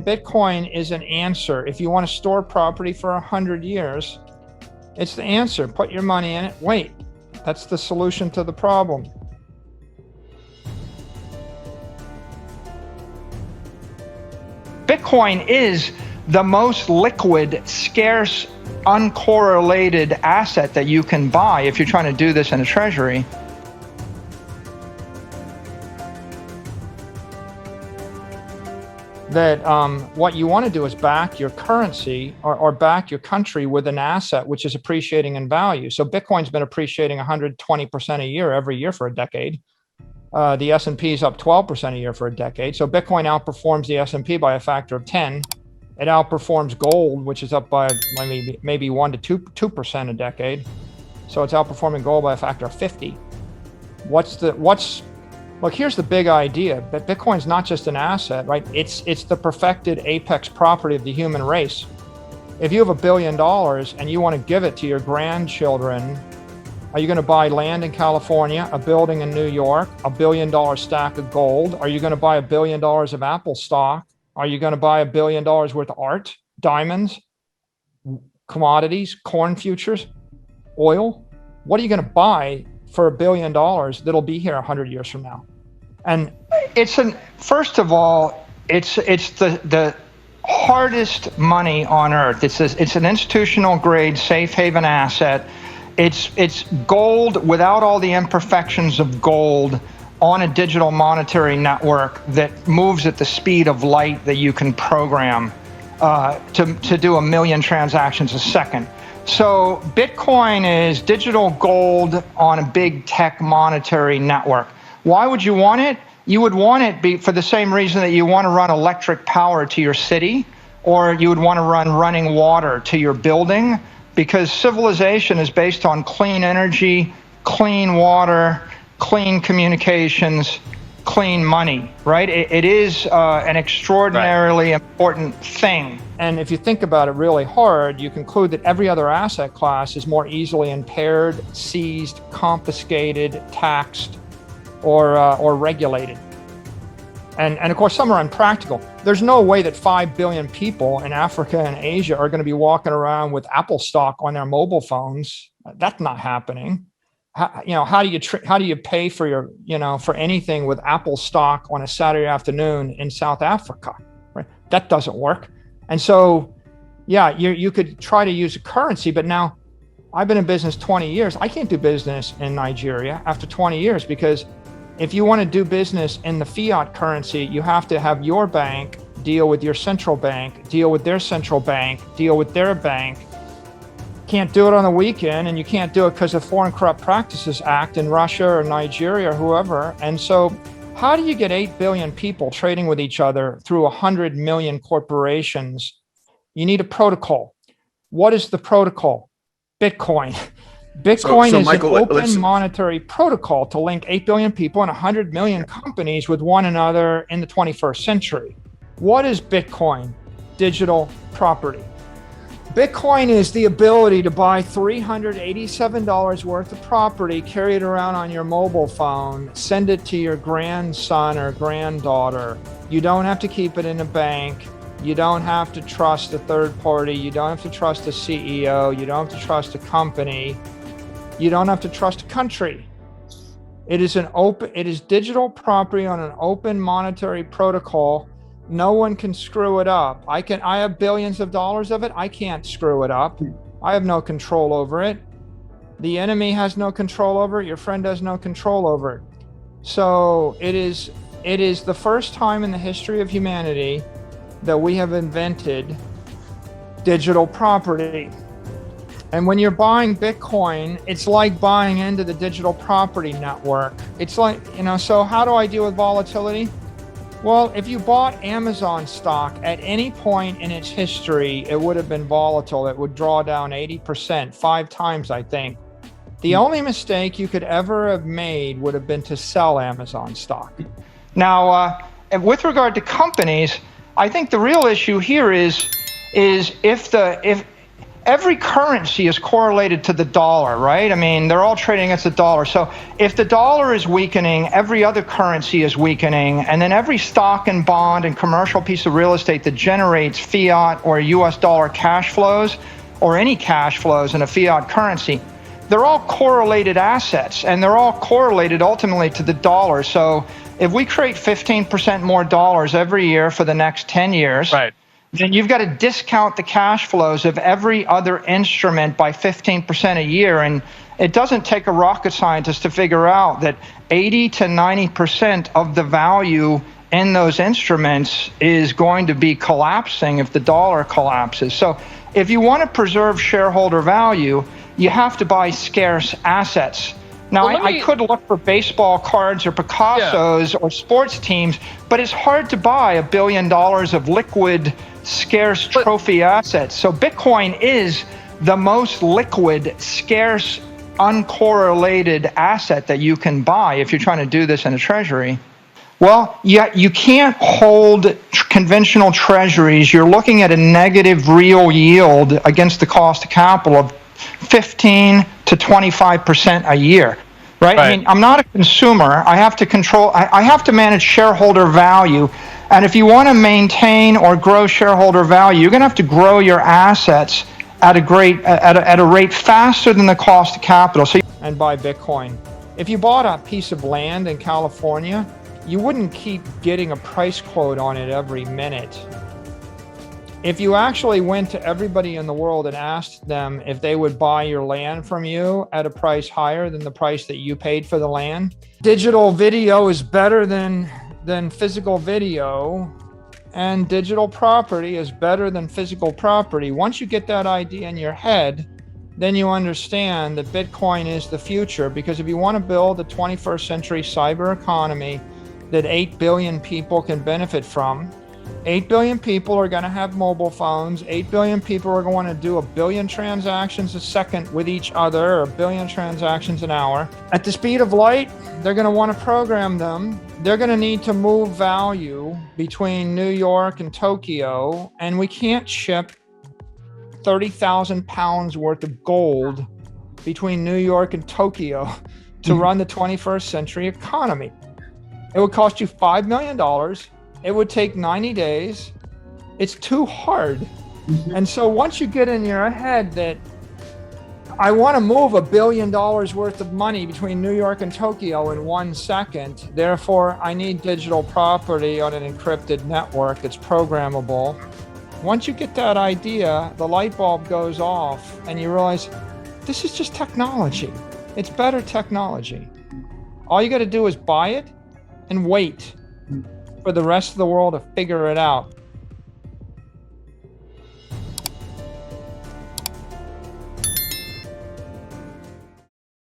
Bitcoin is an answer. If you want to store property for 100 years, it's the answer. Put your money in it. Wait, that's the solution to the problem. Bitcoin is the most liquid, scarce, uncorrelated asset that you can buy if you're trying to do this in a treasury. That what you want to do is back your currency or back your country with an asset which is appreciating in value. So Bitcoin's been appreciating 120% a year every year for a decade. The S&P is up 12% a year for a decade. So Bitcoin outperforms the S&P by a factor of 10. It outperforms gold, which is up by maybe 1 to 2% a decade. So it's outperforming gold by a factor of 50. Look, here's the big idea, that Bitcoin's not just an asset, right? It's the perfected apex property of the human race. If you have $1 billion and you want to give it to your grandchildren, are you going to buy land in California, a building in New York, $1 billion stack of gold? Are you going to buy $1 billion of Apple stock? Are you going to buy $1 billion worth of art, diamonds, commodities, corn futures, oil? What are you going to buy for $1 billion that'll be here 100 years from now? And first of all, it's the hardest money on earth. It's an institutional grade safe haven asset. It's gold without all the imperfections of gold on a digital monetary network that moves at the speed of light that you can program to do 1 million transactions a second. So Bitcoin is digital gold on a big tech monetary network. Why would you want it? You would want it for the same reason that you want to run electric power to your city, or you would want to run running water to your building, because civilization is based on clean energy, clean water, clean communications, clean money, right? It is an extraordinarily important thing. And if you think about it really hard, you conclude that every other asset class is more easily impaired, seized, confiscated, taxed, or regulated. And of course, some are impractical. There's no way that 5 billion people in Africa and Asia are going to be walking around with Apple stock on their mobile phones. That's not happening. How do you pay for for anything with Apple stock on a Saturday afternoon in South Africa? Right? That doesn't work. And so, yeah, you could try to use a currency, but now I've been in business 20 years. I can't do business in Nigeria after 20 years, because if you want to do business in the fiat currency, you have to have your bank deal with your central bank, deal with their central bank, deal with their bank. Can't do it on the weekend, and you can't do it because of Foreign Corrupt Practices Act in Russia or Nigeria or whoever. And so how do you get 8 billion people trading with each other through 100 million corporations? You need a protocol. What is the protocol? Bitcoin. Bitcoin is Michael, an open monetary protocol to link 8 billion people and 100 million companies with one another in the 21st century. What is Bitcoin? Digital property. Bitcoin is the ability to buy $387 worth of property, carry it around on your mobile phone, send it to your grandson or granddaughter. You don't have to keep it in a bank. You don't have to trust a third party. You don't have to trust a CEO. You don't have to trust a company. You don't have to trust a country. It is digital property on an open monetary protocol. No one can screw it up. I have billions of dollars of it. I can't screw it up. I have no control over it. The enemy has no control over it. Your friend has no control over it. So it is the first time in the history of humanity that we have invented digital property. And when you're buying Bitcoin, it's like buying into the digital property network. It's like, so how do I deal with volatility? Well, if you bought Amazon stock at any point in its history, it would have been volatile. It would draw down 80%, 5 times, I think. The only mistake you could ever have made would have been to sell Amazon stock. Now, with regard to companies, I think the real issue here is if every currency is correlated to the dollar, right? I mean, they're all trading against the dollar. So if the dollar is weakening, every other currency is weakening, and then every stock and bond and commercial piece of real estate that generates fiat or US dollar cash flows or any cash flows in a fiat currency, they're all correlated assets, and they're all correlated ultimately to the dollar. So if we create 15% more dollars every year for the next 10 years, Right. then you've got to discount the cash flows of every other instrument by 15% a year. And it doesn't take a rocket scientist to figure out that 80 to 90% of the value in those instruments is going to be collapsing if the dollar collapses. So if you want to preserve shareholder value, you have to buy scarce assets. Now, I could look for baseball cards or Picassos or sports teams, but it's hard to buy $1 billion of liquid, scarce trophy assets. So Bitcoin is the most liquid, scarce, uncorrelated asset that you can buy if you're trying to do this in a treasury. Well, yeah, you can't hold conventional treasuries. You're looking at a negative real yield against the cost of capital of 15 to 25% a year, right? I mean, I'm not a consumer. I have to control, I have to manage shareholder value. And if you want to maintain or grow shareholder value, you're going to have to grow your assets at a rate faster than the cost of capital. So, and buy Bitcoin. If you bought a piece of land in California, you wouldn't keep getting a price quote on it every minute. If you actually went to everybody in the world and asked them if they would buy your land from you at a price higher than the price that you paid for the land, digital video is better than physical video, and digital property is better than physical property. Once you get that idea in your head, then you understand that Bitcoin is the future, because if you want to build a 21st century cyber economy that 8 billion people can benefit from, 8 billion people are going to have mobile phones. 8 billion people are going to do 1 billion transactions a second with each other, or 1 billion transactions an hour. At the speed of light, they're going to want to program them. They're going to need to move value between New York and Tokyo, and we can't ship 30,000 pounds worth of gold between New York and Tokyo to run the 21st century economy. It would cost you $5 million. It would take 90 days. It's too hard. And so once you get in your head that I want to move $1 billion worth of money between New York and Tokyo in 1 second, therefore I need digital property on an encrypted network that's programmable. Once you get that idea, the light bulb goes off and you realize this is just technology. It's better technology. All you got to do is buy it and wait for the rest of the world to figure it out.